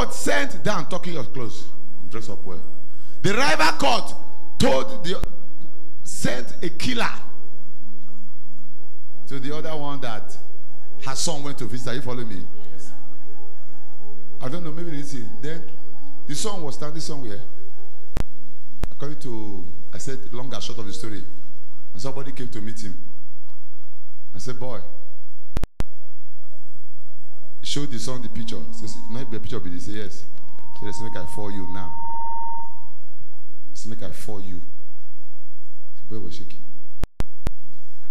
court sent down, talking your clothes, dress up well. The rival court sent a killer to the other one that her son went to visit. Are you following me? Yes. I don't know, maybe they see. Then the son was standing somewhere. According to, I said, long and short of the story. And somebody came to meet him. I said, boy, he showed the son the picture. He says, might be a picture, but he said, yes. He said, make I for you now. He said, make I for you. The boy was shaking.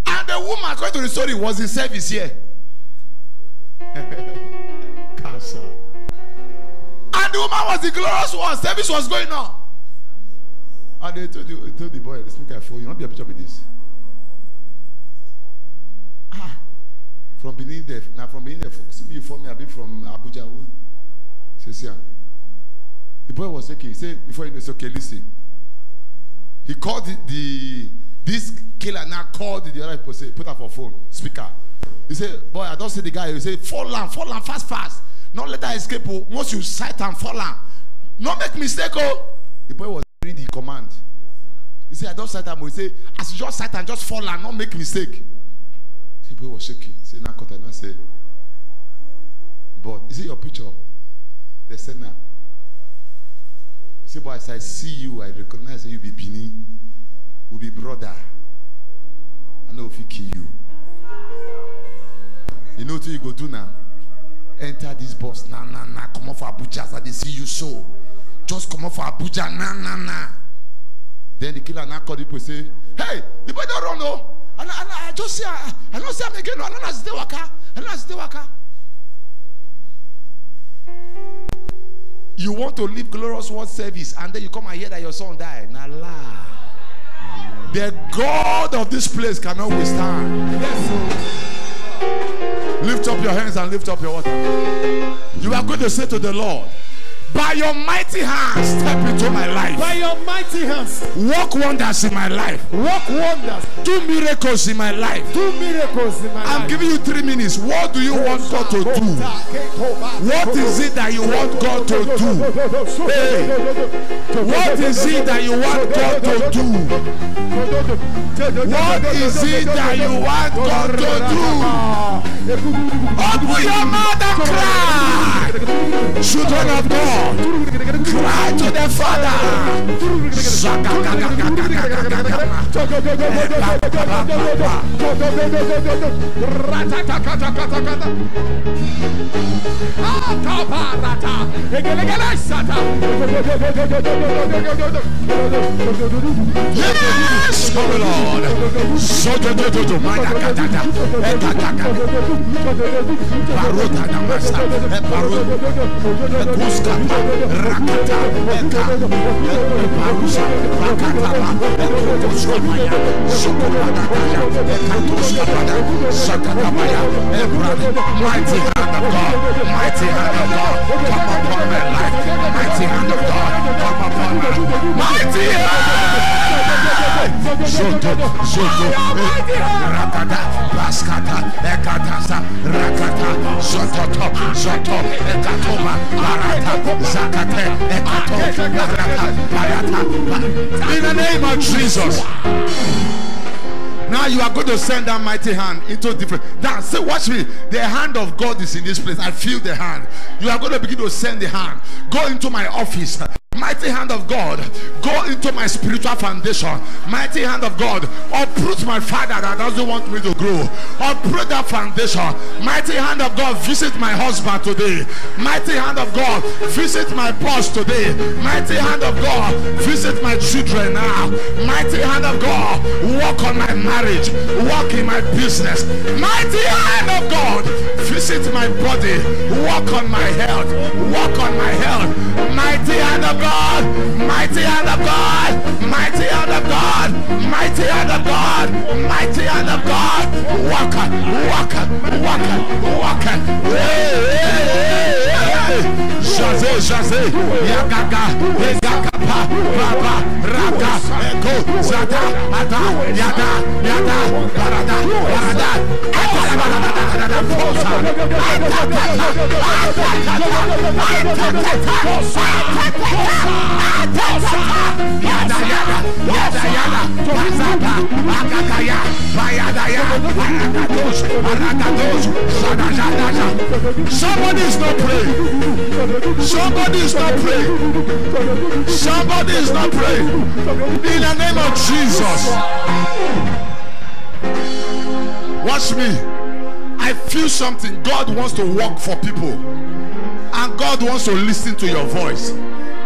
And the woman, according to the story, was in service here. Cancer. And the woman was the glorious one. Service was going on. And they told the boy, let's make I for you. Not be a picture with this. From Benin there. Now from Benin there, see me for me, I've been from Abuja. Says, yeah. The boy was okay. He said, before you know, it's okay, listen. He called this killer now called the other people, say, put up for phone, speaker. He said, boy, I don't see the guy. He said, fall down, fast. Not let her escape. Once you sight and fall down. Not make mistake, oh. The boy was hearing the command. He said, I don't sight him. He said, as you just sight and just fall down, not make mistake. The boy was shaking. He said, now cut and I said, but is it your picture? They said, now. He said, boy, as I see you, I recognize that you be Bini. Will be brother. I know if he kill you. You know what you go do now? Enter this bus. Nah. Come off for Abuja so they see you so. Just come off for Abuja. Nah. Then the killer now called people and say, hey, the boy don't run no. I just see I don't see him again. I don't stay waka. You want to live glorious world service and then you come and hear that your son died. Nah lie. The God of this place cannot withstand. Yes. Lift up your hands and lift up your water. You are going to say to the Lord, by your mighty hands, step into my life. By your mighty hands, work wonders in my life. Work wonders. Do miracles in my life. Do miracles in my life. I'm giving you 3 minutes. What do you want God to do? What is it that you want God to do? Hey, what is it that you want God to do? What is it that you want God to do? Open your mouth and cry. Children of God, cry to the Father. Yes, oh Lord. Mighty hand of God, mighty hand of God, come upon my life. Mighty hand of God, come upon my life. Mighty hand! Rakata, Baskata, Ekatasa, Rakata, Sototo, Ekatoma, Barata, Zakate, Ekato, Barata. In the name of Jesus. Now you are going to send that mighty hand into different. Now say, watch me. The hand of God is in this place. I feel the hand. You are going to begin to send the hand. Go into my office. Mighty hand of God, go into my spiritual foundation. Mighty hand of God, uproot my father that doesn't want me to grow. Uproot that foundation. Mighty hand of God, visit my husband today. Mighty hand of God, visit my boss today. Mighty hand of God, visit my children now. Mighty hand of God, walk on my marriage, walk in my business. Mighty hand of God, visit my body, walk on my health, walk on my health. Mighty hand of God, mighty hand of God, mighty hand of God, mighty hand of God, mighty hand of God, walk on, walk on, walk on, walk on. Shazé, Yagaga, Yagapa, Baba, Raga, Eko, Zata, Ada, Yada, Barada, Barada, Somebody is not praying. Somebody is not praying. Somebody is not praying. In the name of Jesus. Watch me. I feel something. God wants to work for people, and God wants to listen to your voice.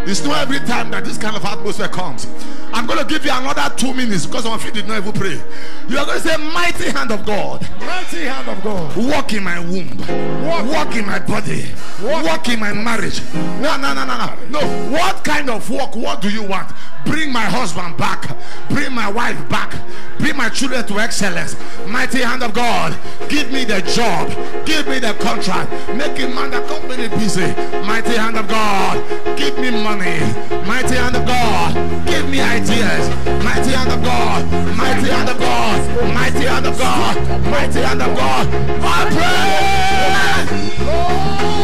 It's not every time that this kind of atmosphere comes. I'm going to give you another 2 minutes because some of you did not even pray. You are going to say, mighty hand of God. Mighty hand of God. Walk in my womb. Walk in my body. Walk in my marriage. No. What kind of walk? What do you want? Bring my husband back. Bring my wife back. Bring my children to excellence. Mighty hand of God. Give me the job. Give me the contract. Make a man that company busy. Mighty hand of God. Give me money. Mighty hand of God. Give me ideas. Mighty hand of God. Mighty hand of God. Mighty hand of God. Mighty hand of God. I pray. Lord,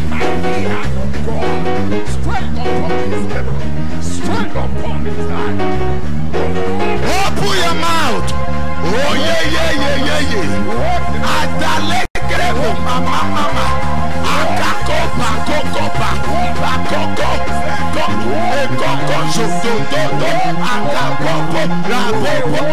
mighty hand of God. Strength upon his liver. Strength upon his life. Open your mouth. Oh yeah. Adalegrebo mama. Akakopa kokopa. Bakoko. Koko zodo. Akakopo. Rabopo.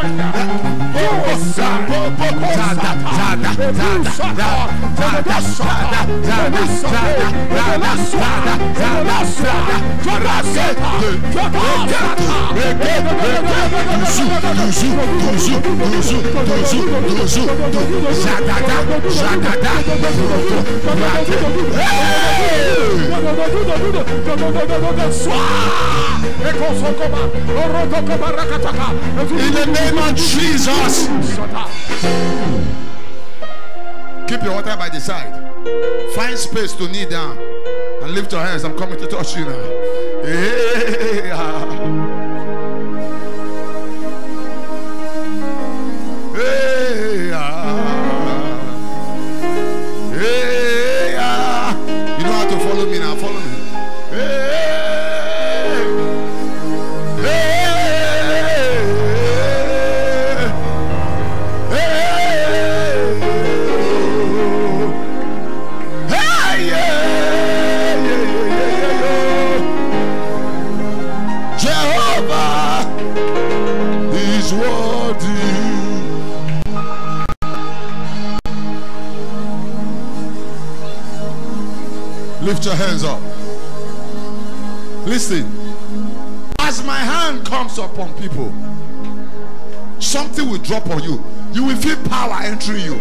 In the name of Jesus. Keep your water by the side. Find space to kneel down and lift your hands. I'm coming to touch you now. Hey, you know how to follow me now. Follow me. Lift your hands up. Listen. As my hand comes upon people, something will drop on you. You will feel power entering you.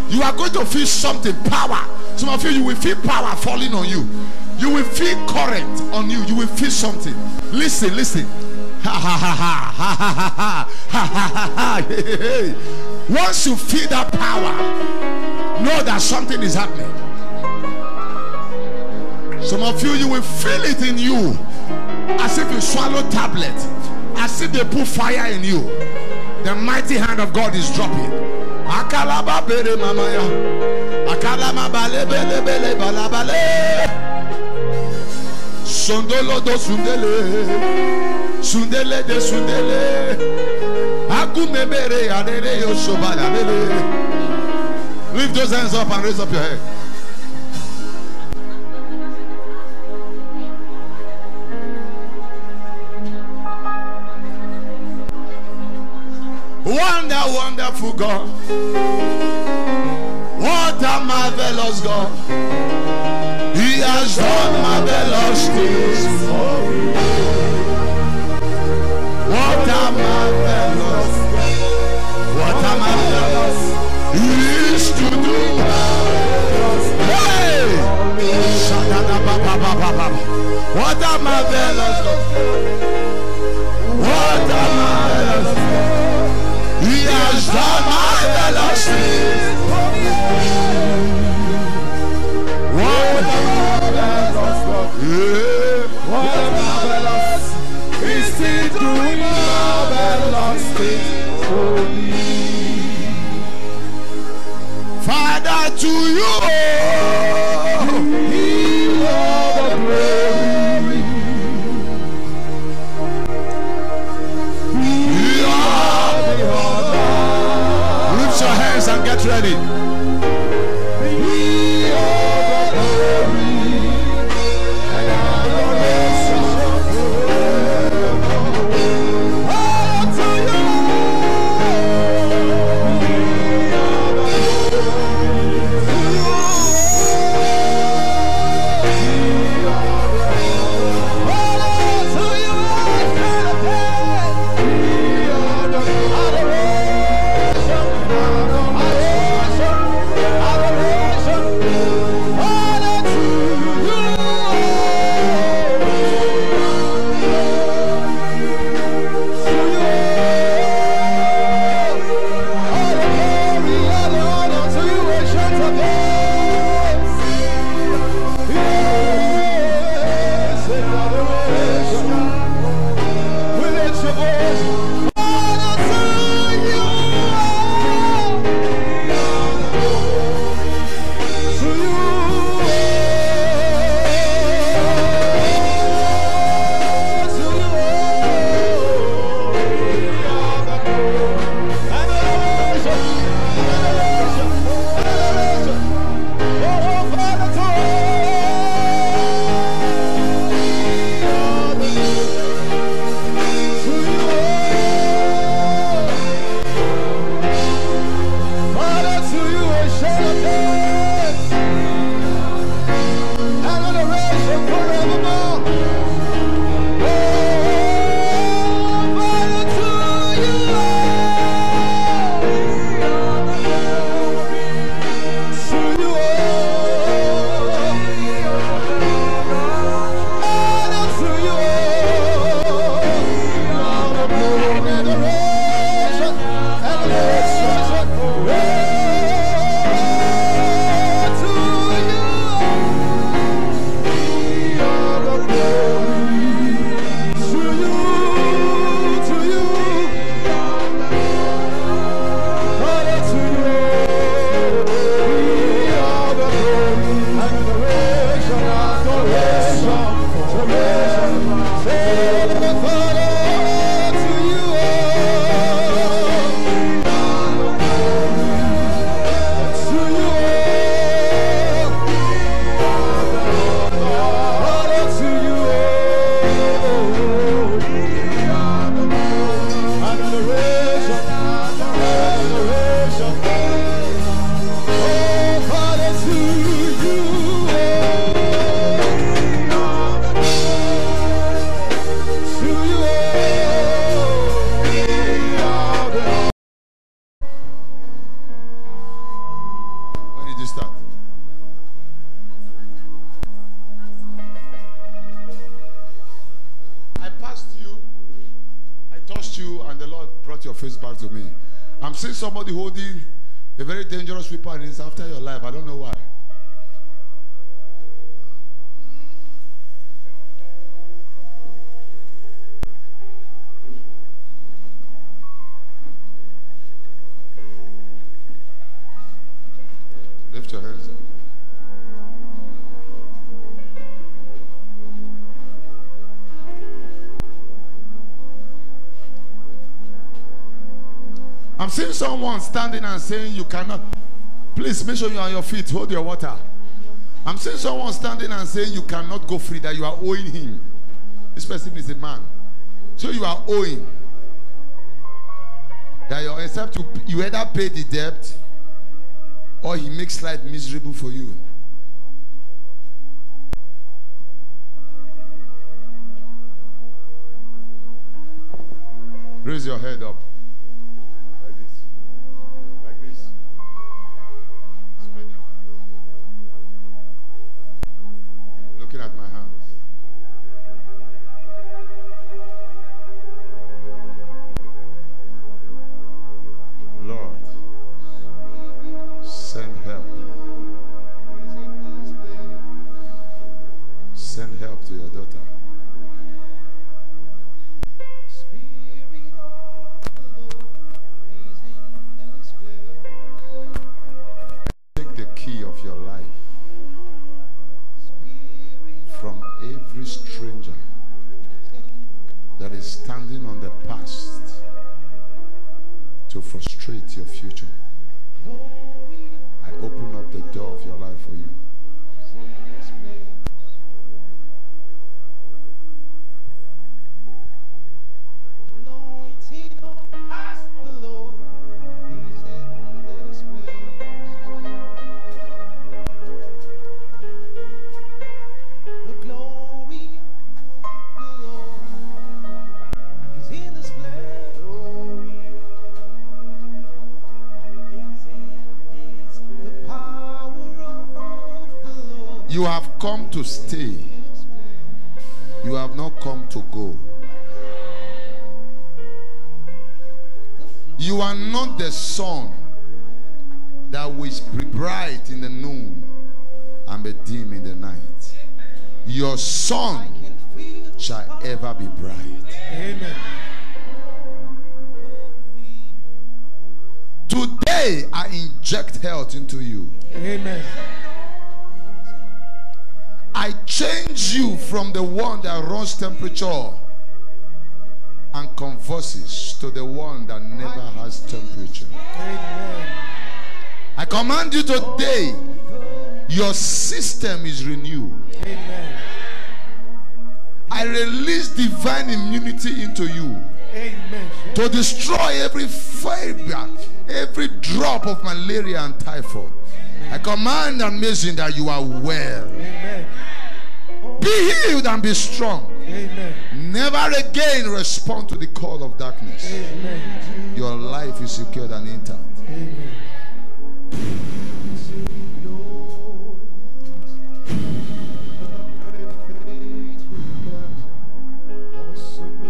You are going to feel something, power. Some of you will feel power falling on you. You will feel current on you. You will feel something. Listen. Ha ha ha ha ha ha ha ha ha ha. Once you feel that power, know that something is happening. Some of you will feel it in you, as if you swallow tablet, as if they put fire in you. The mighty hand of God is dropping. Akalaba bere mamaya, akalama bale bele bele balabale. Sondolo do sundele, sundele de sundele. Akume bere adere yosobala bele. Lift those hands up and raise up your head. Wonderful God, what a marvelous God. He has done marvelous things for me. What a marvelous, He is to do. Hey, what a marvelous God. What a marvelous God. He has done marvelous things. What a marvelous God. What a marvelous. He's still doing marvelous things for me. Father, to you, He was. your face back to me. I'm seeing somebody holding a very dangerous weapon and it's after your life. I don't know why. Lift your hands up. I'm seeing someone standing and saying you cannot. Please make sure you're on your feet. Hold your water. I'm seeing someone standing and saying you cannot go free, that you are owing him. This person is a man. So you are owing. That you either pay the debt or he makes life miserable for you. Raise your head up. Like this. Like this. Spread your hands. Looking at my hands. Lord, send help. Send help to your daughter. Take the key of your life from every stranger that is standing on the past to frustrate your future. I open up the door of your life for you. You have come to stay. You have not come to go. You are not the sun that will be bright in the noon and be dim in the night. Your sun shall ever be bright. Amen. Today I inject health into you. Amen. I change you from the one that runs temperature and converses to the one that never has temperature. Amen. I command you today, your system is renewed. Amen. I release divine immunity into you. Amen. To destroy every fiber, every drop of malaria and typhoid. I command and mention that you are well. Amen. Be healed and be strong. Amen. Never again respond to the call of darkness. Amen. Your life is secured and intact. Amen.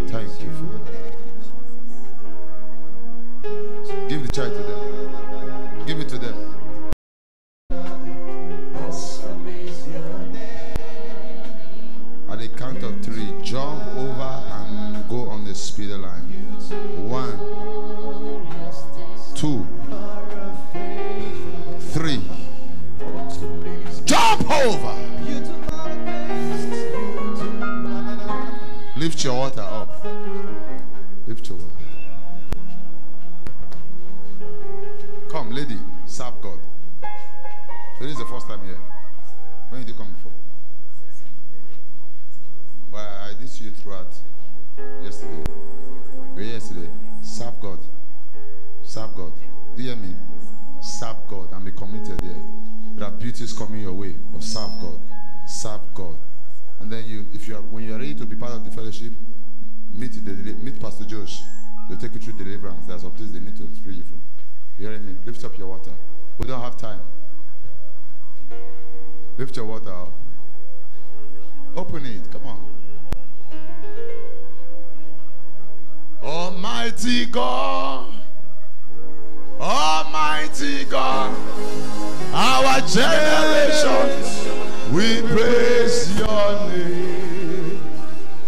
Thank you for that. Give the child to them. Give it to them. At the count of 3, jump over and go on the speed line. 1, 2, 3. Jump over. Lift your water up. Lift your water. Come, lady, serve God. So this is the first time here. When did you come before? Well, I did see you throughout yesterday. Where yesterday? Serve God. Serve God. Do you hear me? Serve God and be committed here. There are beauties coming your way, but serve God. Serve God. And then when you are ready to be part of the fellowship, meet Pastor Josh. They'll take you through deliverance. There's some things they need to free you from. You hearing me? Lift up your water. We don't have time. Lift your water up. Open it. Come on. Almighty Almighty God, Almighty God, our generations, we praise your name.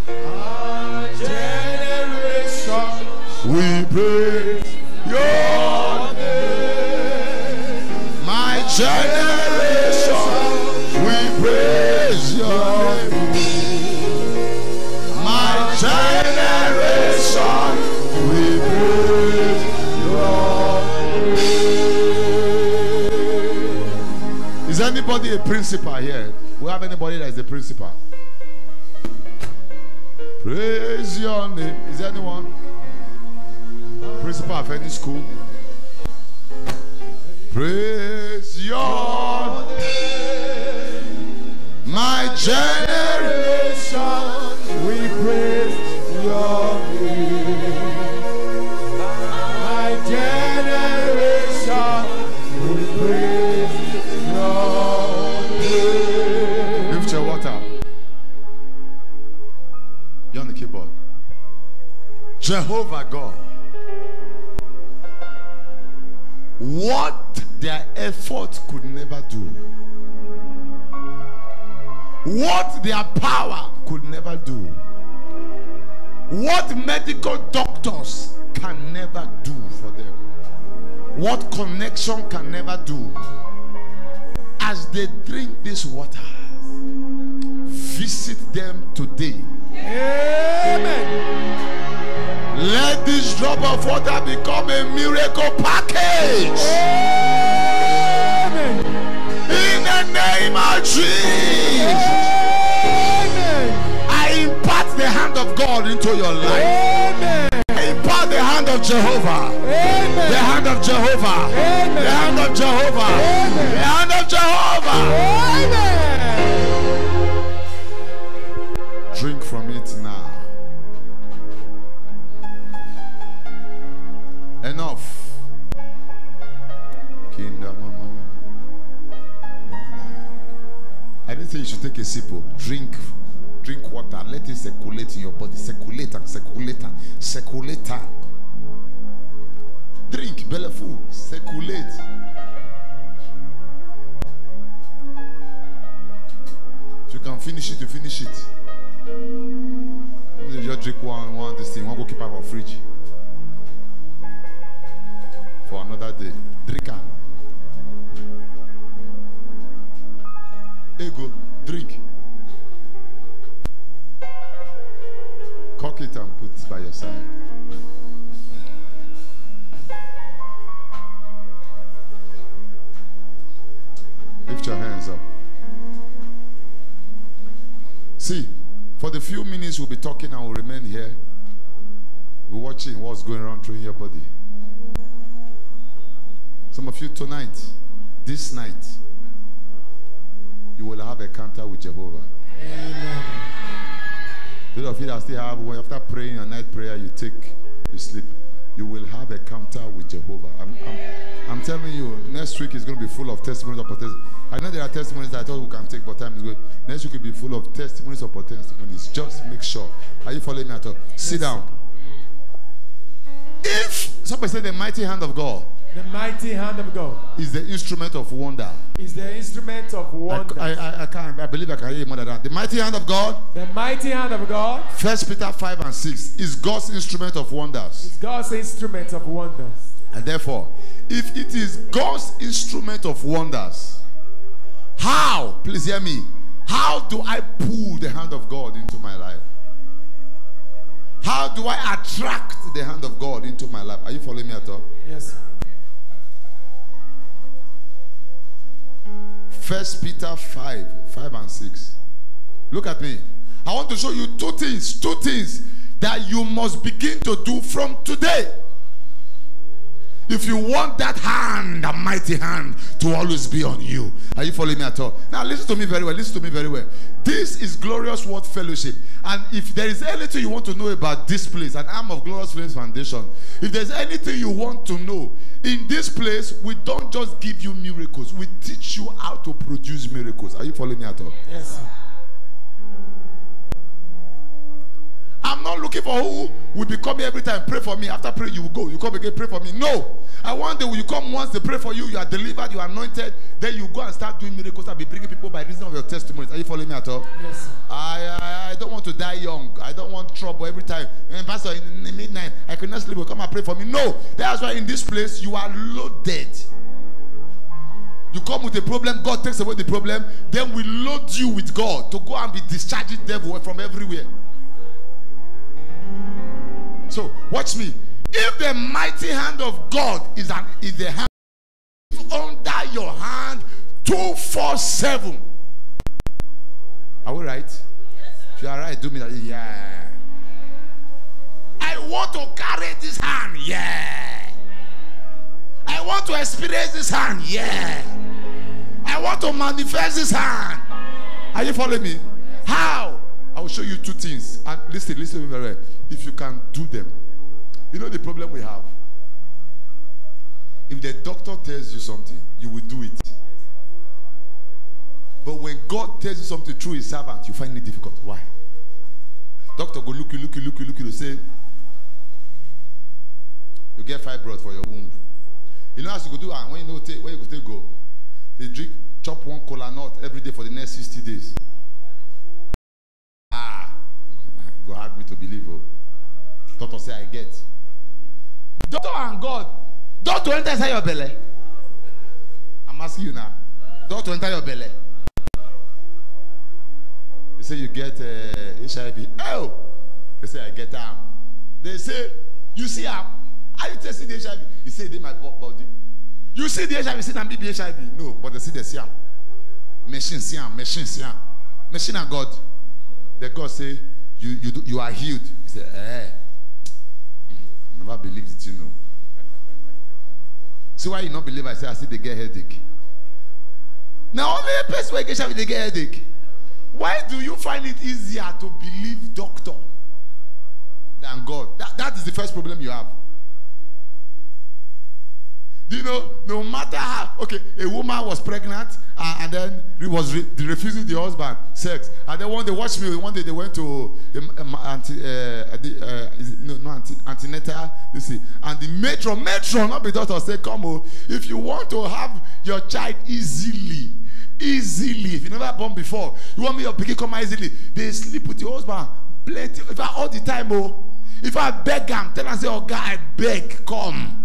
Our generations, we praise your name. My generation, we praise your name. My generation, we praise your name. Is anybody a principal here? We have anybody that is a principal? Praise your name. Is there anyone? Principal of any school? Praise your name. My generation, we praise your name. My generation, we praise your name. Lift your water. Be on the keyboard. Jehovah God. What their effort could never do, what their power could never do, what medical doctors can never do for them, what connection can never do, as they drink this water, visit them today. Amen. Let this drop of water become a miracle package. Amen. In the name of Jesus. Amen. I impart the hand of God into your life. Amen. I impart the hand of Jehovah. Amen. The hand of Jehovah. Amen. The hand of Jehovah. Amen. The hand of Jehovah. Amen. Drink from it now. Enough. I didn't say you should take a sip. Drink water. Let it circulate in your body. Circulate. Drink, belly full. Circulate. If you can finish it, you finish it. You just drink one this thing. One go keep out of fridge for another day. Drink am. Ego, drink. Cock it and put it by your side. Lift your hands up. See, for the few minutes we'll be talking and we'll remain here, we're watching what's going on through your body. Some of you tonight, this night, you will have a encounter with Jehovah. Amen. Those of you that still have, after praying your night prayer, you sleep. You will have a encounter with Jehovah. I'm telling you, next week is going to be full of testimonies of potential. I know there are testimonies that I thought we can take, but time is going. Next week will be full of testimonies of testimonies. Just make sure. Are you following me at all? Yes. Sit down. If somebody said the mighty hand of God. The mighty hand of God is the instrument of wonder. Is the instrument of wonder. I believe I can hear more than that. The mighty hand of God. The mighty hand of God. 1 Peter 5 and 6 is God's instrument of wonders. Is God's instrument of wonders. And therefore, if it is God's instrument of wonders, how, please hear me, how do I pull the hand of God into my life? How do I attract the hand of God into my life? Are you following me at all? Yes. 1 Peter 5 and 6. Look at me. I want to show you two things that you must begin to do from today. If you want that hand, a mighty hand, to always be on you. Are you following me at all? Now listen to me very well. Listen to me very well. This is Glorious Word Fellowship. And if there is anything you want to know about this place, an arm of Glorious Flames Foundation, if there's anything you want to know, in this place, we don't just give you miracles. We teach you how to produce miracles. Are you following me at all? Yes, sir. I'm not looking for who will be coming every time. Pray for me. After pray, you will go. You come again, pray for me. No. I want that when you come once, they pray for you. You are delivered. You are anointed. Then you go and start doing miracles and be bringing people by reason of your testimonies. Are you following me at all? Yes. I don't want to die young. I don't want trouble every time. And Pastor, in the midnight, I could not sleep. Come and pray for me. No. That's why in this place, you are loaded. You come with a problem, God takes away the problem, then we load you with God to go and be discharging devil from everywhere. So watch me. If the mighty hand of God is the hand under your hand 247, are we right? Yes. If you are right, do me that. Yeah. I want to carry this hand. Yeah. I want to experience this hand. Yeah. I want to manifest this hand. Are you following me? How? I will show you two things. And listen to me very well. If you can do them. You know the problem we have? If the doctor tells you something, you will do it. But when God tells you something through his servant, you find it difficult. Why? Doctor go look you, say, you get fibroid for your womb. You know how you go do, and when you know where you go, they drink, chop one cola nut every day for the next 60 days. Go hard me to believe. Oh. Doctor say I get. Doctor and God, doctor enter inside your belly. I'm asking you now. Doctor enter your belly. They say you get HIV. Oh, they say I get am. They say you see am. Are you testing the HIV? You say they my body. You see the HIV, you say I'm be HIV. No, but they see the siam. Machine siam, machine siam. Machine and God. The God say you are healed. He say, never believe it, you know. See why you not believe I say they get headache. Now only a person where get HIV they get headache. Why do you find it easier to believe doctor than God? That is the first problem you have. Do you know, no matter how, okay, a woman was pregnant and then he was refusing the husband sex. And then one day, watch me, one day they went to antenatal, you see. And the matron, not the doctor, said, come on, if you want to have your child easily, if you never born before, you want me your pikin come easily, they sleep with your husband plenty, if I all the time, oh. If I beg him, tell him, say, oh God, I beg, come.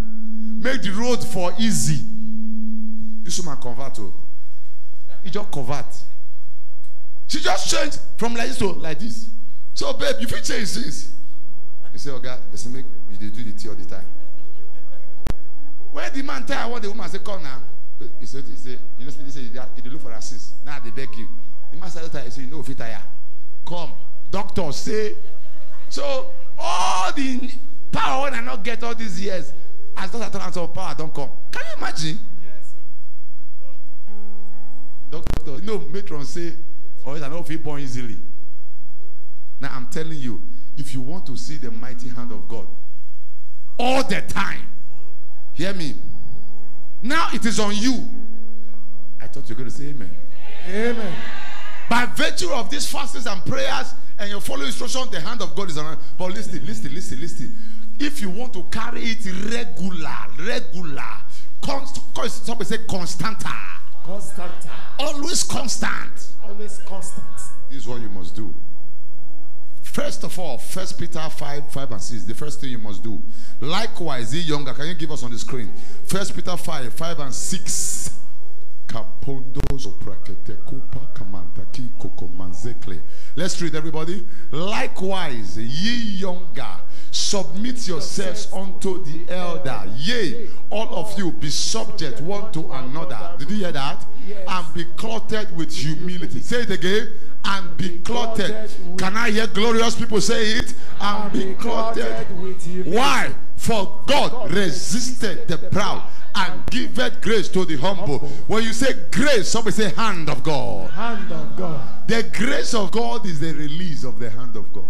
Make the road for easy. This woman convert. He just convert. She just changed from like this to like this. So babe, you fit change things. He say, oh God, let's make you do the tea all the time. When the man tell what the woman say, come now. He said, you know, he said, he look for assist. Now they beg you. The man said, he said, no, fit tire. Come. Doctor say. So all the power when I not get all these years. As those transfer of power don't come. Can you imagine? Yes, sir. Doctor, you know, matron say, oh, I don't feel born easily. Now I'm telling you, if you want to see the mighty hand of God all the time, hear me. Now it is on you. I thought you were going to say amen. Amen. By virtue of these fastings and prayers and your following instruction, the hand of God is on. But listen. If you want to carry it regular, somebody say constanta. Always constant. This is what you must do. First of all, 1 Peter 5:5-6. The first thing you must do. Likewise, ye younger, can you give us on the screen? 1 Peter 5:5-6. Let's read, everybody. Likewise, ye younger, submit yourselves unto the elder. Yea, all of you be subject one to another. Did you hear that? Yes. And be clothed with humility. Say it again. And be clothed. Can I hear glorious people say it? And be clothed with humility. Why? For God resisted the proud and giveth grace to the humble. When you say grace, somebody say hand of God. Hand of God. The grace of God is the release of the hand of God.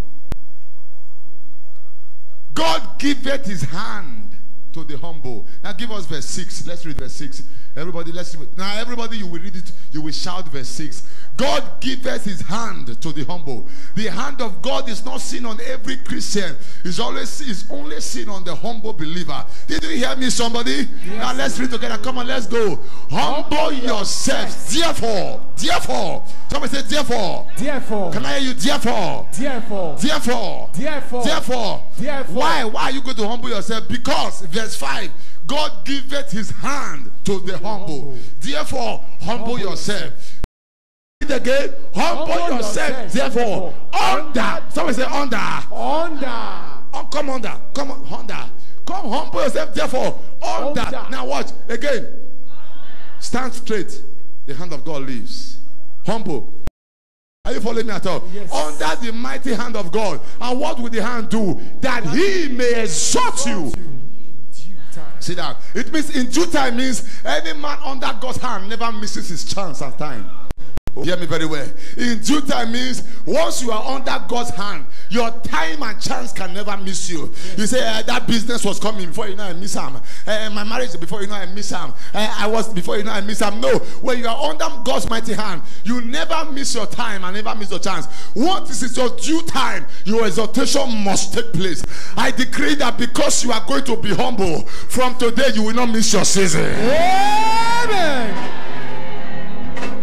God giveth his hand to the humble. Now give us verse 6. Let's read verse 6. Everybody, let's read. Now everybody, you will read it. You will shout verse 6. God giveth his hand to the humble. The hand of God is not seen on every Christian. It's only seen on the humble believer. Did you hear me, somebody? Yes. Now let's read together. Come on, let's go. Humble yourselves. Therefore. Somebody say therefore. Can I hear you? Therefore. Why are you going to humble yourself? Because verse 5, God giveth his hand to the humble. Therefore, humble yourself. Again, humble yourself. Therefore, under. Somebody say under. Come under. Come humble yourself. Therefore, under. Now watch again. Stand straight. The hand of God lives. Humble. Are you following me at all? Yes. Under the mighty hand of God. And what will the hand do? That he may exalt you. See that? It means in due time means any man under God's hand never misses his chance and time. Hear me very well. In due time means once you are under God's hand, your time and chance can never miss you. Yes. You say that business was coming before you know I miss him. My marriage before you know I miss him. I was before you know I miss him. No, when you are under God's mighty hand, you never miss your time and never miss your chance. Once it is your due time, your exaltation must take place. I decree that because you are going to be humble, from today you will not miss your season. Amen.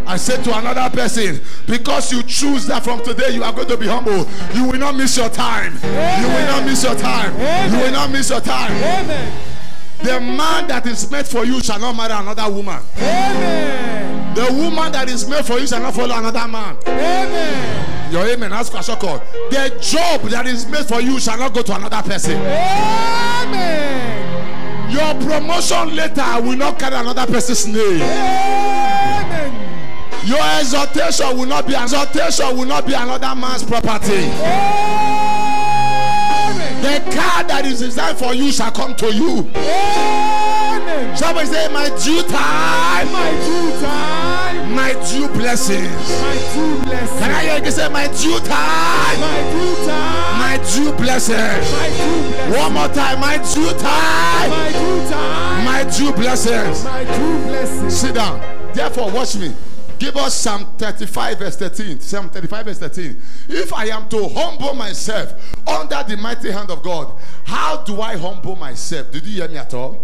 I said to another person, because you choose that from today you are going to be humble, you will not miss your time. Amen. You will not miss your time. Amen. You will not miss your time. Amen. The man that is made for you shall not marry another woman. Amen. The woman that is made for you shall not follow another man. Amen. Your amen. Ask for shoko. The job that is made for you shall not go to another person. Amen. Your promotion later will not carry another person's name. Amen. Your exaltation will not be another man's property. Amen. The car that is designed for you shall come to you. Amen. Somebody say, my due time. My due blessings. Can I hear you say, my due time? My due blessings. One more time, my due time. My due blessings. Sit down. Therefore, watch me. Give us Psalm 35 verse 13. Psalm 35 verse 13. If I am to humble myself under the mighty hand of God, how do I humble myself? Did you hear me at all?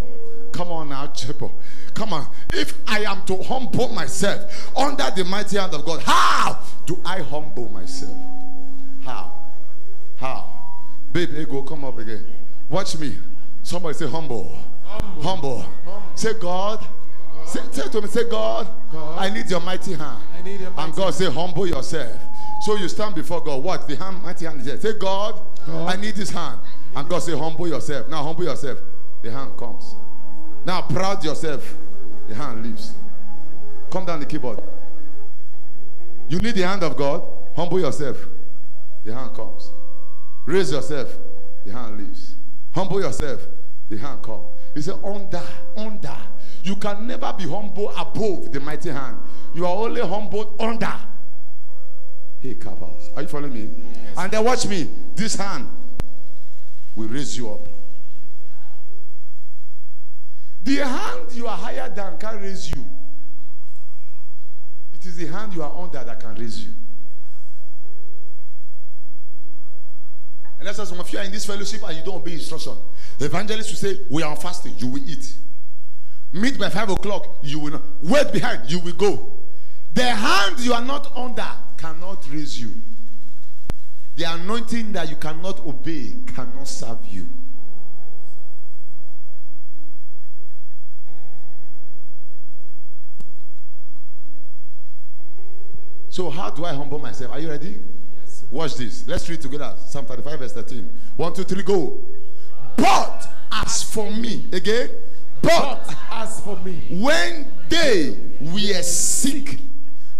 Come on now, Chepo. Come on. If I am to humble myself under the mighty hand of God, how do I humble myself? How? Baby, go, come up again. Watch me. Somebody say humble. Humble. Say God. Say to me, say God, I need your mighty hand. And God say, humble yourself. So you stand before God. What? The hand, mighty hand is there. Say, God, I need this hand. And God say, humble yourself. Now humble yourself. The hand comes. Now proud yourself. The hand leaves. Come down the keyboard. You need the hand of God. Humble yourself. The hand comes. Raise yourself. The hand leaves. Humble yourself. The hand comes. He said, under. You can never be humble above the mighty hand. You are only humbled under. Hey, Cavals. Are you following me? Yes. And then watch me. This hand will raise you up. The hand you are higher than can raise you. It is the hand you are under that can raise you. And that's why some of you are in this fellowship and you don't obey instruction. The evangelist will say, we are fasting, you will eat. Meet by 5 o'clock, you will not. Wait behind, you will go. The hand you are not under cannot raise you. The anointing that you cannot obey cannot serve you. So how do I humble myself? Are you ready? Yes. Watch this. Let's read together. Psalm 35 verse 13. 1, 2, 3, go. But as for me, again. But as for me, when they were sick,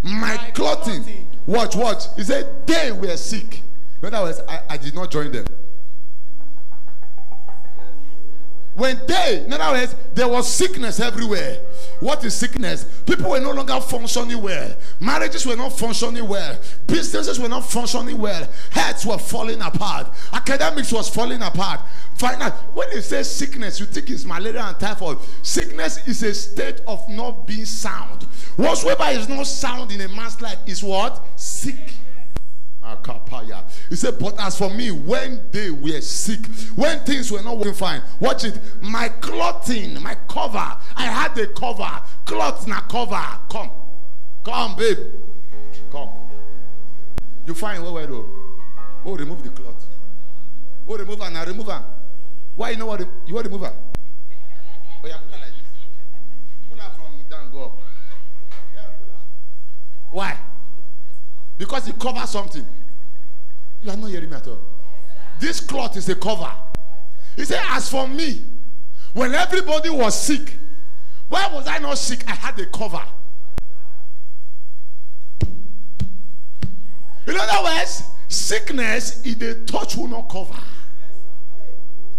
my clothing. Watch. He said they were sick. In other words, I did not join them. When they, in other words, there was sickness everywhere. What is sickness? People were no longer functioning well. Marriages were not functioning well. Businesses were not functioning well. Heads were falling apart. Academics was falling apart. Finally, when they say sickness, you think it's malaria and typhoid. Sickness is a state of not being sound. Whatsoever is not sound in a man's life is what? Sick. He said, but as for me, when they were sick, when things were not working fine, watch it, my clothing, my cover, I had a cover, cloth na cover. Come babe, come. You find where though? Oh, remove the cloth. Oh, remove her now, remove her. Why you know what you want to remove her? Oh, yeah, put her like this. Put her from down, go up. Yeah, put her. Why? Because it covers something. You are not hearing me at all. This cloth is a cover. He said, as for me, when everybody was sick, why was I not sick? I had a cover. In other words, sickness is a touch will not cover.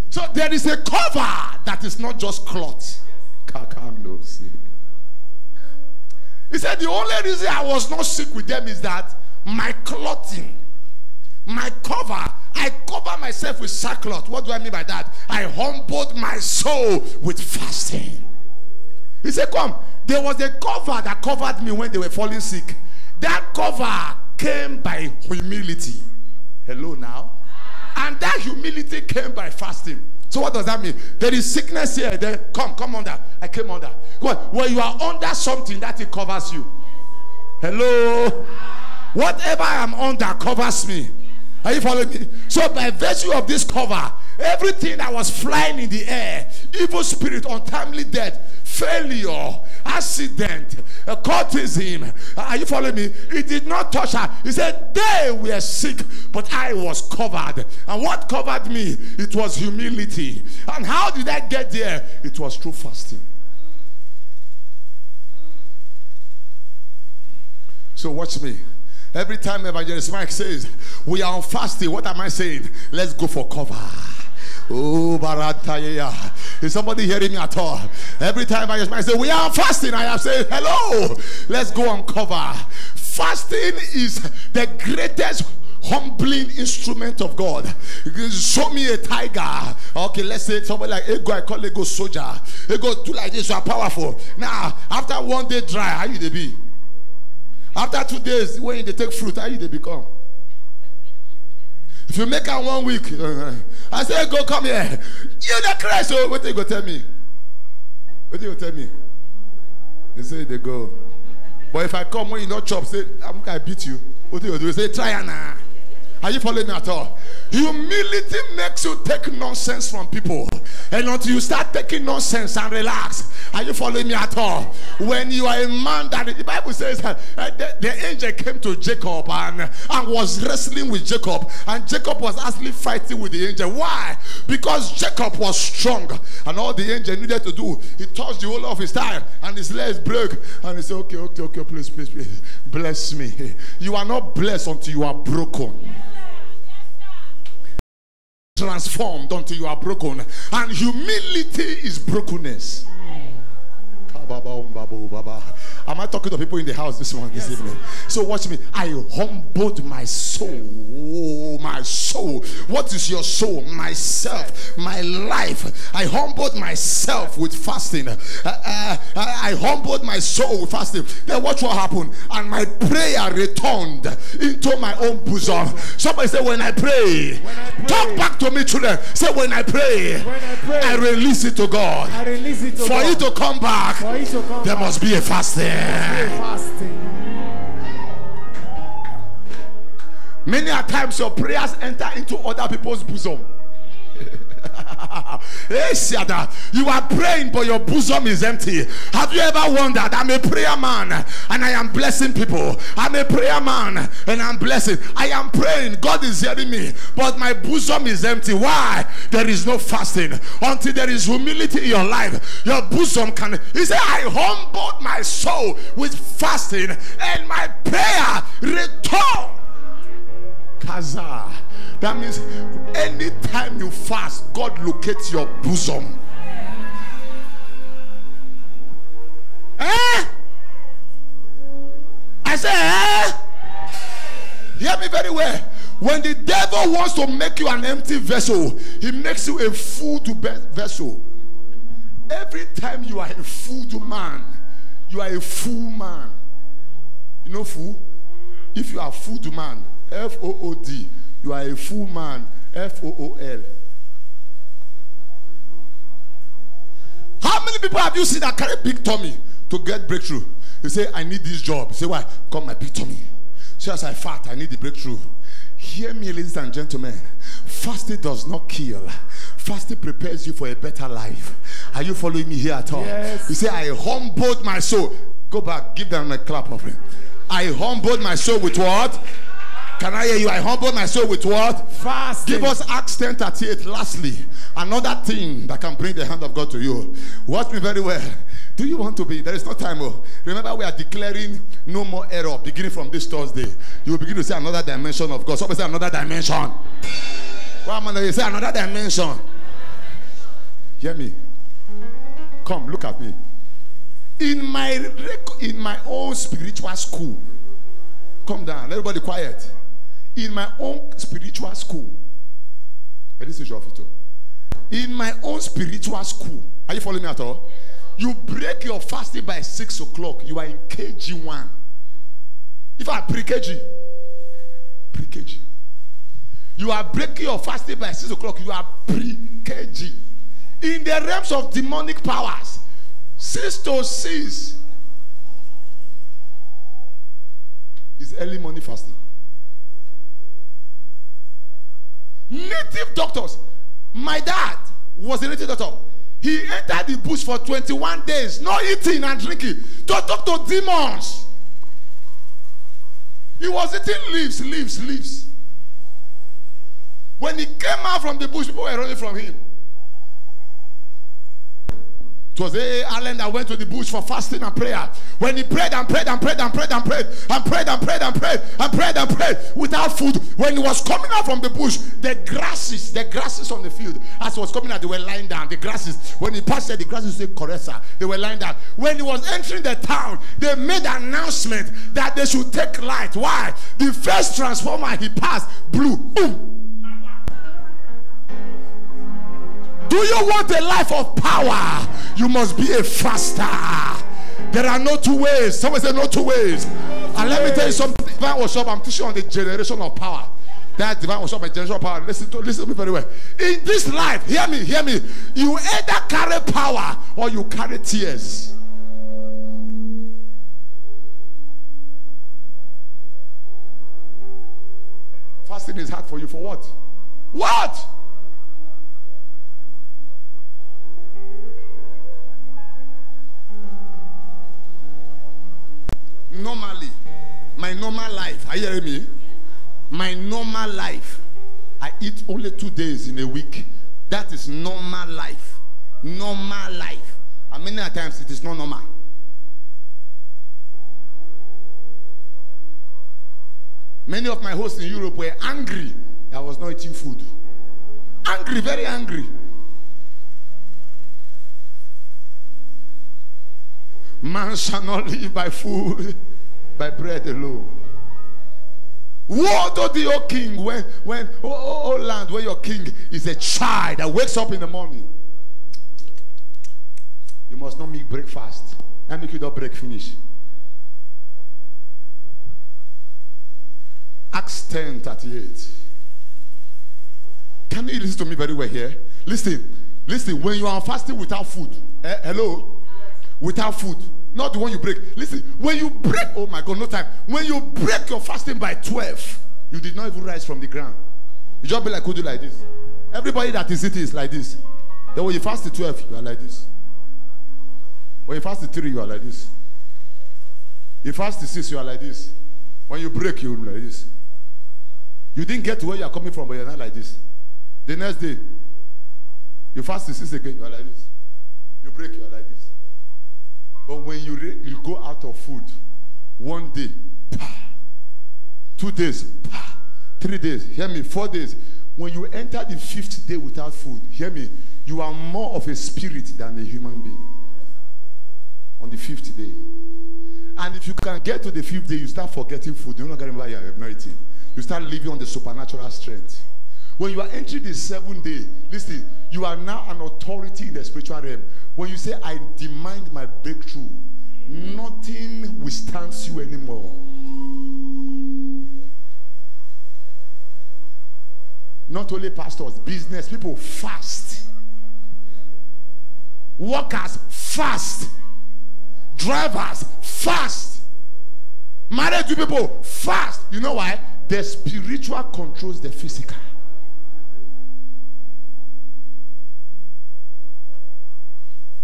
So there is a cover that is not just cloth. He said, the only reason I was not sick with them is that my clothing, my cover, I cover myself with sackcloth. What do I mean by that? I humbled my soul with fasting. He said, come, there was a cover that covered me when they were falling sick. That cover came by humility. Hello now. And that humility came by fasting. So what does that mean? There is sickness here. Then come under. I came under. When you are under something, that it covers you. Hello. Whatever I am under covers me. Are you following me? So by virtue of this cover, everything that was flying in the air, evil spirit, untimely death, failure, accident, cultism, are you following me? It did not touch her. He said they were sick, but I was covered. And what covered me? It was humility. And how did I get there? It was through fasting. So watch me. Every time Evangelist Mike says we are on fasting, what am I saying? Let's go for cover. Oh, Barataya. Is somebody hearing me at all? Every time Evangelist Mike says we are on fasting, I am saying hello. Let's go on cover. Fasting is the greatest humbling instrument of God. Show me a tiger. Okay, let's say somebody like Ego, I call Ego soldier. Ego do like this, you are powerful. Now, after one day dry, how you they be? After 2 days, when they take fruit, how you they become? If you make it 1 week, I say, go come here. You the Christ. So what they go tell me? What they go tell me? They say they go. But if I come when you not chop, say I'm gonna beat you. What do you do? Say try now. Are you following me at all? Humility makes you take nonsense from people. And until you start taking nonsense and relax. Are you following me at all? When you are a man that the Bible says the angel came to Jacob and was wrestling with Jacob. And Jacob was actually fighting with the angel. Why? Because Jacob was strong. And all the angel needed to do, he touched the whole of his thigh and his legs broke. And he said, okay, please, bless me. You are not blessed until you are broken. Transformed until you are broken. And humility is brokenness. Am I talking to people in the house this morning, this evening? So watch me. I humbled my soul. My soul. What is your soul? Myself. My life. I humbled myself with fasting. I humbled my soul with fasting. Then watch what happened. And my prayer returned into my own bosom. Somebody say, when I pray. Talk back to me, children. Say, when I pray, I release it to God. For you to come back, there must be a fasting. Many a times your prayers enter into other people's bosom. You are praying but your bosom is empty. Have you ever wondered? I'm a prayer man and I am blessing people. I'm a prayer man and I'm blessing. I am praying, God is hearing me, but my bosom is empty. Why? There is no fasting. Until there is humility in your life, your bosom can. He said, I humbled my soul with fasting and my prayer returned. Kaza. That means anytime you fast, God locates your bosom. Hear me very well. When the devil wants to make you an empty vessel, he makes you a food vessel. Every time you are a food man, you are a fool man. You know fool? If you are food man, F-O-O-D, you are a fool man, F-O-O-L. How many people have you seen that carry big tummy to get breakthrough? You say, I need this job. You say, why? Come my big tummy. So as I fat, I need the breakthrough. Hear me, ladies and gentlemen. Fasting does not kill. Fasting prepares you for a better life. Are you following me here at all? Yes. You say, I humbled my soul. Go back, give them a clap of it. I humbled my soul with what? Can I hear you? I humbled my soul with what? Fasting. Give us Acts 10:38. Lastly, another thing that can bring the hand of God to you. Watch me very well. Do you want to be? There is no time. Oh. Remember, we are declaring no more error beginning from this Thursday. You will begin to see another dimension of God. Somebody say another dimension. Well, man, you say another dimension. Hear me. Come, look at me. In my own spiritual school. Come down. Everybody quiet. In my own spiritual school. This is your photo. In my own spiritual school. Are you following me at all? You break your fasting by 6 o'clock. You are in KG1. If I pre-KG. Pre-KG. You are breaking your fasting by 6 o'clock. You are pre-KG. In the realms of demonic powers, 6 to 6 is early morning fasting. Native doctors. My dad was a native doctor. He entered the bush for 21 days, not eating and drinking, to talk to demons. He was eating leaves. When he came out from the bush, people were running from him. It was Allen that went to the bush for fasting and prayer. When he prayed and prayed without food, when he was coming out from the bush, the grasses on the field, as he was coming out, they were lying down. The grasses, when he passed there, the grasses said Coressa. They were lying down. When he was entering the town, they made an announcement that they should take light. Why? The first transformer he passed blew. Boom. Do you want a life of power? You must be a faster. There are no two ways. Someone say no two ways. And let me tell you something. Divine worship, I'm teaching on the generation of power. That divine worship and generation of power. Listen to me very well. In this life, hear me. You either carry power or you carry tears. Fasting is hard for you for what? What? Normally, my normal life, are you hearing me? My normal life, I eat only 2 days in a week. That is normal life. Normal life. And many times it is not normal. Many of my hosts in Europe were angry that I was not eating food. Angry, very angry. Man shall not live by food, by bread alone. Woe to thee, O king, when land, where your king is a child that wakes up in the morning. You must not make breakfast. And make you not break finish. Acts 10:38. Can you listen to me very well here? Listen. When you are fasting without food, hello? Without food, not the one you break. Listen, when you break, oh my God, no time. When you break your fasting by 12, you did not even rise from the ground. You just be like, could you like this? Everybody that is eating is like this. Then when you fast to 12, you are like this. When you fast to 3, you are like this. You fast to 6, you are like this. When you break, you are like this. You didn't get to where you are coming from, but you're not like this. The next day, you fast to 6 again, you are like this. You break, you are like this. But when you go out of food, 1 day, 2 days, 3 days, hear me, 4 days. When you enter the 5th day without food, hear me, you are more of a spirit than a human being. On the 5th day. And if you can get to the 5th day, you start forgetting food. You're not going to remember you have not eaten. you start living on the supernatural strength. When you are entering the 7th day, listen, you are now an authority in the spiritual realm. When you say, I demand my breakthrough, nothing withstands you anymore. Not only pastors, business people fast. Workers fast. Drivers fast. Married people fast. You know why? The spiritual controls the physical.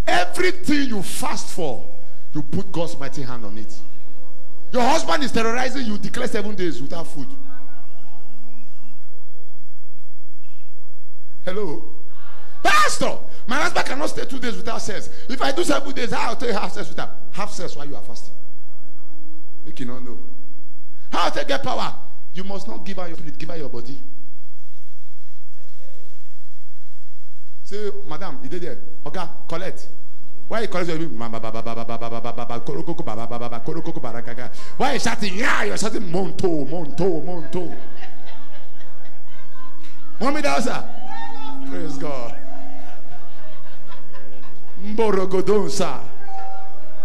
Everything you fast for, you put God's mighty hand on it. Your husband is terrorizing you, declare 7 days without food. Hello? Pastor, my husband cannot stay 2 days without sex. If I do 7 days, how I'll tell you have sex with her? Have sex while you are fasting. Make you not know. How to get power? You must not give her your spirit, give her your body. Say, madam, you did there. Okay, collect. Why you collect your why are you shouting? Yeah, you're shouting monto, monto, monto. Want me down, sir? Praise God. Mborogodonsa.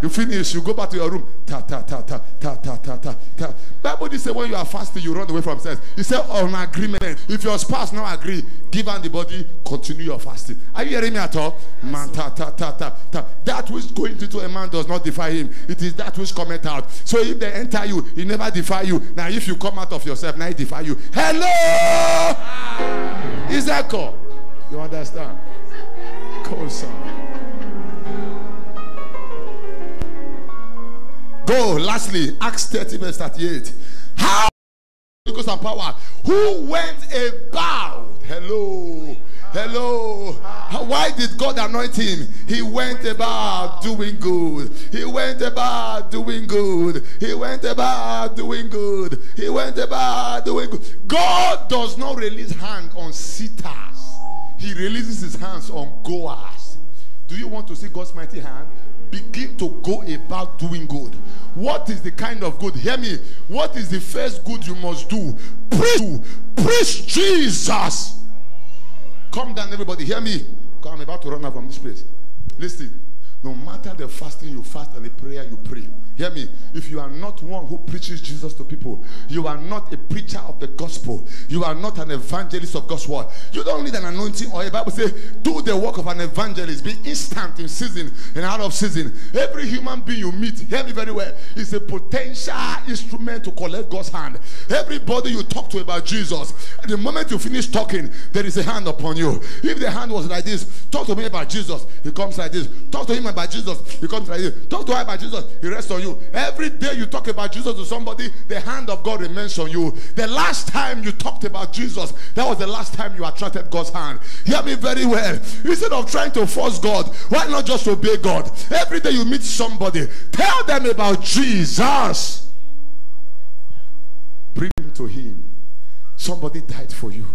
You finish, you go back to your room. Ta ta ta ta ta ta ta ta ta. Bible says when you are fasting, you run away from sex. He said on agreement. If your spouse not agree, give her the body, continue your fasting. Are you hearing me at all? Man, ta ta ta ta ta. That which going into a man does not defy him. It is that which cometh out. So if they enter you, he never defy you. Now if you come out of yourself, now he defy you. Hello! Is that call? You understand? Cool, son. Go, lastly, Acts 30 verse 38. How because and power who went about. Hello. Hello. Why did God anoint him? He went about doing good. He went about doing good. He went about doing good. He went about doing good. God does not release hand on sitters. He releases his hands on goers. Do you want to see God's mighty hand? Begin to go about doing good. What is the kind of good? Hear me. What is the first good you must do? Preach Jesus. Come down, everybody. Hear me. Because I'm about to run out from this place. Listen. No matter the fasting you fast and the prayer you pray. Hear me. If you are not one who preaches Jesus to people, you are not a preacher of the gospel. You are not an evangelist of God's word. You don't need an anointing or a Bible say, do the work of an evangelist. Be instant in season and out of season. Every human being you meet, hear me very well, is a potential instrument to collect God's hand. Everybody you talk to about Jesus, at the moment you finish talking, there is a hand upon you. If the hand was like this, talk to me about Jesus, it comes like this. Talk to him about Jesus, he comes like this. Talk to her about Jesus, he rests on you. Every day you talk about Jesus to somebody, the hand of God remains on you. The last time you talked about Jesus, that was the last time you attracted God's hand. Hear me very well. Instead of trying to force God, why not just obey God? Every day you meet somebody, tell them about Jesus. Bring him to him. Somebody died for you.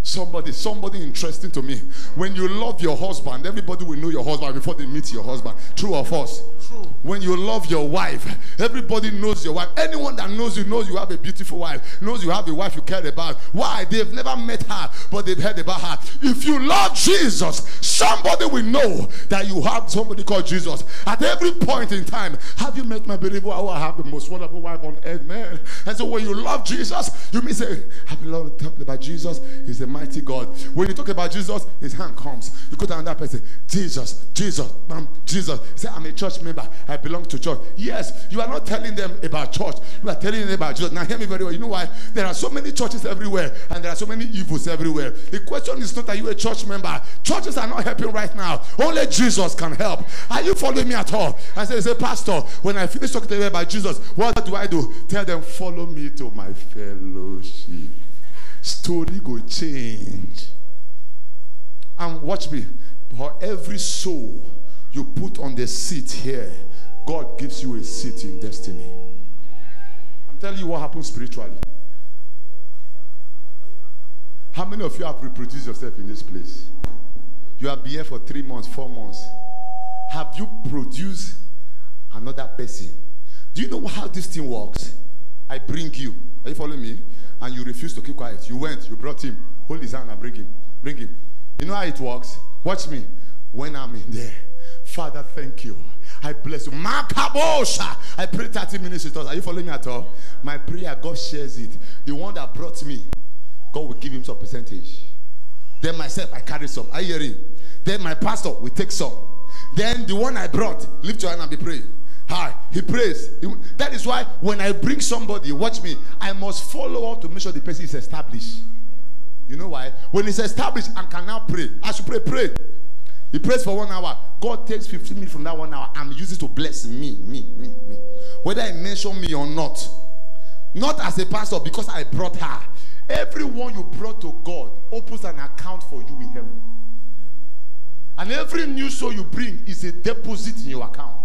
Somebody interesting to me. When you love your husband, everybody will know your husband before they meet your husband. True or false? True. When you love your wife, everybody knows your wife. Anyone that knows you have a beautiful wife, knows you have a wife you care about. Why? They've never met her, but they've heard about her. If you love Jesus, somebody will know that you have somebody called Jesus. At every point in time, have you met my beautiful wife? I have the most wonderful wife on earth, man. And so when you love Jesus, you may say, have you talked about Jesus? He's a mighty God. When you talk about Jesus, his hand comes. You go to another person, Jesus. You say, I'm a church member. I belong to church. Yes, you are not telling them about church. You are telling them about Jesus. Now hear me very well. You know why? There are so many churches everywhere, and there are so many evils everywhere. The question is not, are you a church member? Churches are not helping right now. Only Jesus can help. Are you following me at all? I say, Pastor, when I finish talking to them about Jesus, what do I do? Tell them, follow me to my fellowship. Story go change. And watch me. For every soul you put on the seat here, God gives you a seat in destiny. I'm telling you what happens spiritually. How many of you have reproduced yourself in this place? You have been here for 3 months, 4 months. Have you produced another person? Do you know how this thing works? I bring you. Are you following me? and you refuse to keep quiet. You went, you brought him, hold his hand and bring him. Bring him. You know how it works? Watch me. When I'm in there, Father, thank you. I bless you. Makabosha. I pray 30 minutes with us. Are you following me at all? My prayer, God shares it. The one that brought me, God will give him some percentage. Then myself, I carry some. Are you hearing? Then my pastor will take some. Then the one I brought, lift your hand and be praying. Hi, he prays. That is why when I bring somebody, watch me, I must follow up to make sure the person is established. You know why? When it's established and can now pray, I should pray. He prays for 1 hour. God takes 15 minutes from that 1 hour and uses it to bless me. Whether I mention me or not. Not as a pastor because I brought her. Everyone you brought to God opens an account for you in heaven. And every new soul you bring is a deposit in your account.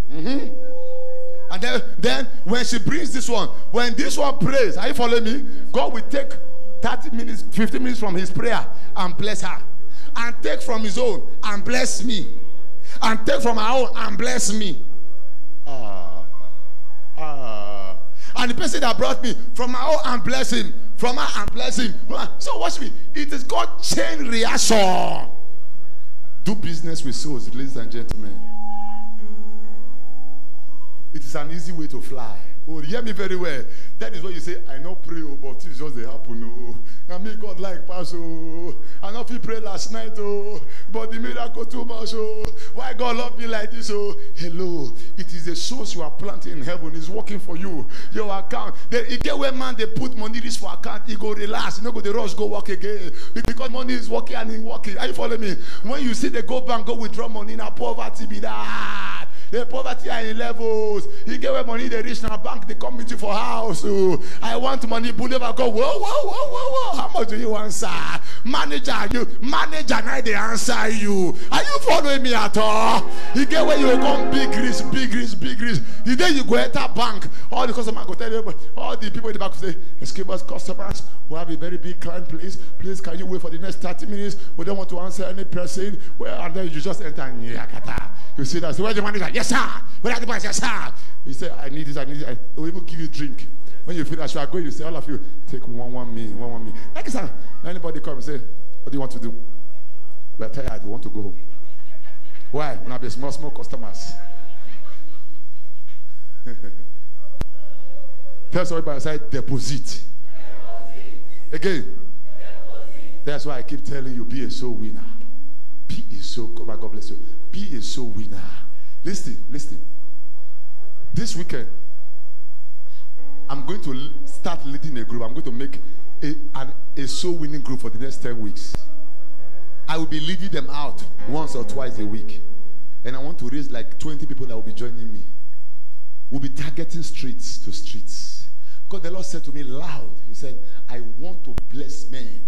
And then when she brings this one, when this one prays, are you following me? God will take 30 minutes, 15 minutes from his prayer and bless her. And take from his own and bless me. And take from her own and bless me. And the person that brought me from her own and bless him. From her and bless him. So watch me. It is called chain reaction. Do business with souls, ladies and gentlemen. It is an easy way to fly. Oh, hear me very well. That is what you say, I know pray, but it's just they happen. Oh, and me God like pass. Oh, I know if you pray last night. Oh, but the miracle too much. Oh, why God love me like this? Oh, hello. It is the source you are planting in heaven is working for you. Your account. Then you get where man they put money this for account. You go relax. You know go the rush go work again because money is working and it's working. Are you following me? When you see the go bank go withdraw money in a poverty be that. The poverty are in levels. You get where money they reach now bank, they come into for house. Oh, I want money, but never go. Whoa. How much do you want, sir? Manager now they answer you. Are you following me at all? You get where you come big risk. The day you go enter bank, all the customers go tell you, all the people in the back say, excuse us, customers, we have a very big client, please can you wait for the next 30 minutes? We don't want to answer any person. Well, and then you just enter and you see that. So where's the manager? Yes, sir. Where are the boys? Yes, sir. You say, I need this. I will even give you a drink. When you finish, you are going, you say, all of you, take one me. Like sir, anybody come and say, what do you want to do? We are tired. We want to go home. Why? We have the small customers. Tell somebody by your side, deposit. Again. That's why I keep telling you, be a soul winner. Be a soul. Oh my God bless you. Be a soul winner. Listen. This weekend, I'm going to start leading a group. I'm going to make a soul winning group for the next 10 weeks. I will be leading them out once or twice a week. And I want to raise like 20 people that will be joining me. We'll be targeting streets to streets. Because the Lord said to me loud, he said, I want to bless men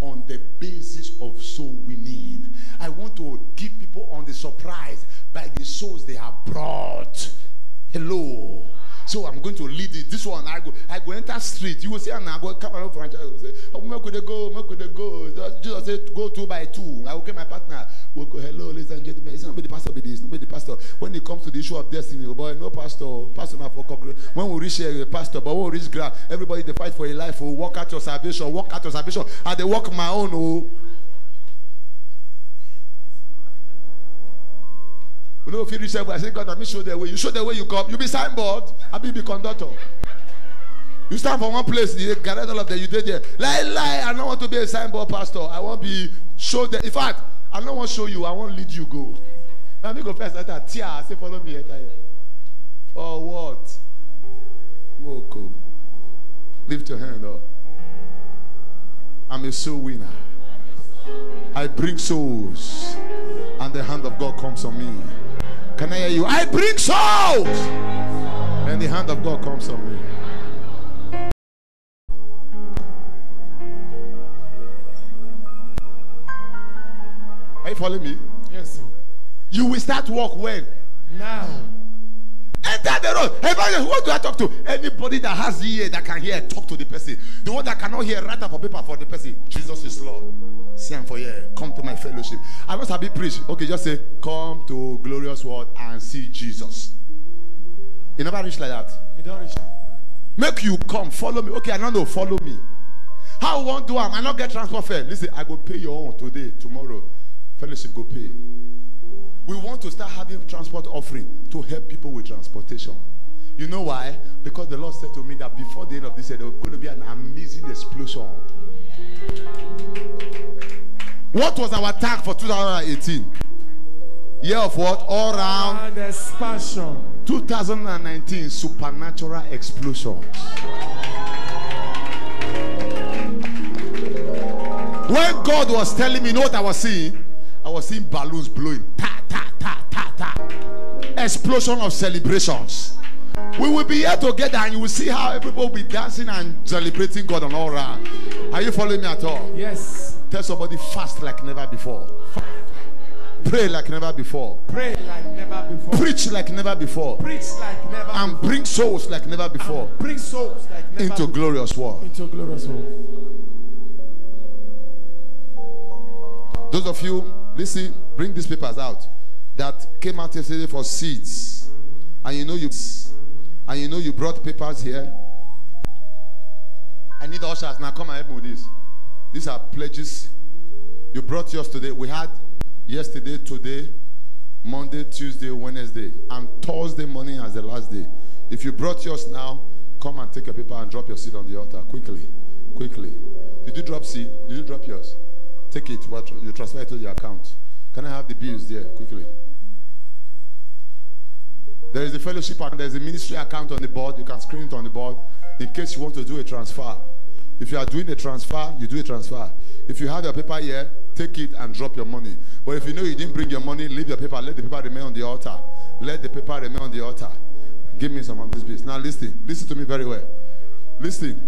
on the basis of soul winning. I want to give people on the surprise by the souls they have brought. Hello. So I'm going to lead it. This one, I go enter street. You will see, and I go come around franchise. I will say, oh, where could they go? Jesus said, go 2 by 2. I will get my partner. We'll go, hello, ladies and gentlemen. It's nobody pastor be this, nobody pastor. When it comes to the issue of destiny, oh boy, no pastor. Pastor not for congregation. When we reach a pastor, but when we reach ground, everybody they fight for a life. Oh, walk out your salvation, and they walk my own. Oh. You know, if you reach I say, God, let me show the way. You show the way you come. You be signboard. I be conductor. You stand for one place. You gather all of them. You did there. Lie. I don't want to be a signboard pastor. I want to be show them. In fact, I don't want to show you. I want to lead you go. Let me go first. I say, follow me. For what? Moko. Lift your hand up. I'm a soul winner. I bring souls. And the hand of God comes on me. Can I hear you? I bring souls. And the hand of God comes on me. Are you following me? Yes, sir. You will start work when? Now. Enter the road. Everybody, who do I talk to? Anybody that has ear that can hear, talk to the person. The one that cannot hear, write up a paper for the person. Jesus is Lord. See him for here. Come to my fellowship. I must have been preached. Okay, just say, come to glorious word and see Jesus. You never reach like that. You don't reach. Make you come, follow me. Okay, I don't know, follow me. How I want to do? I not get transport fare. Listen, I go pay your own today, tomorrow. Fellowship go pay. We want to start having transport offering to help people with transportation. You know why? Because the Lord said to me that before the end of this year, there was going to be an amazing explosion. What was our tag for 2018? Year of what? All round expansion. 2019, supernatural explosion. When God was telling me, you know what I was seeing? I was seeing balloons blowing. Ta, ta, ta, ta, ta. Explosion of celebrations. We will be here together and you will see how everybody will be dancing and celebrating God on all around. Are you following me at all? Yes. Tell somebody, fast like never before. Pray like never before. Pray like never before. Preach like never before. Preach like never and before. Bring souls like never before. And bring souls like never into before. Glorious world. Into glorious world. Those of you, listen, bring these papers out that came out yesterday for seeds. And you know you brought papers here. I need the ushers now. Come and help me with this. These are pledges. You brought yours today. We had yesterday, today, Monday, Tuesday, Wednesday, and Thursday morning as the last day. If you brought yours now, come and take your paper and drop your seed on the altar quickly. Quickly. Did you drop seed? Did you drop yours? Take it. What you transfer it to the account. Can I have the bills there quickly? There is a fellowship account. There is a ministry account on the board. You can screen it on the board in case you want to do a transfer. If you are doing a transfer, you do a transfer. If you have your paper here, take it and drop your money. But if you know you didn't bring your money, leave your paper. Let the paper remain on the altar. Let the paper remain on the altar. Give me some of this piece. Now listen. Listen to me very well. Listen.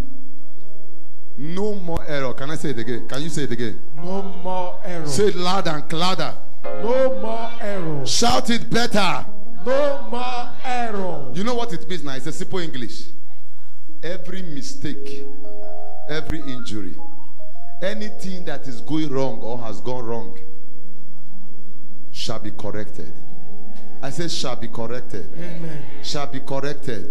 No more error. Can I say it again? Can you say it again? No more error. Say it loud and louder. No more error. Shout it better. No more error. You know what it means now? It's a simple English. Every mistake, every injury, anything that is going wrong or has gone wrong shall be corrected. I said shall be corrected. Amen. Shall be corrected.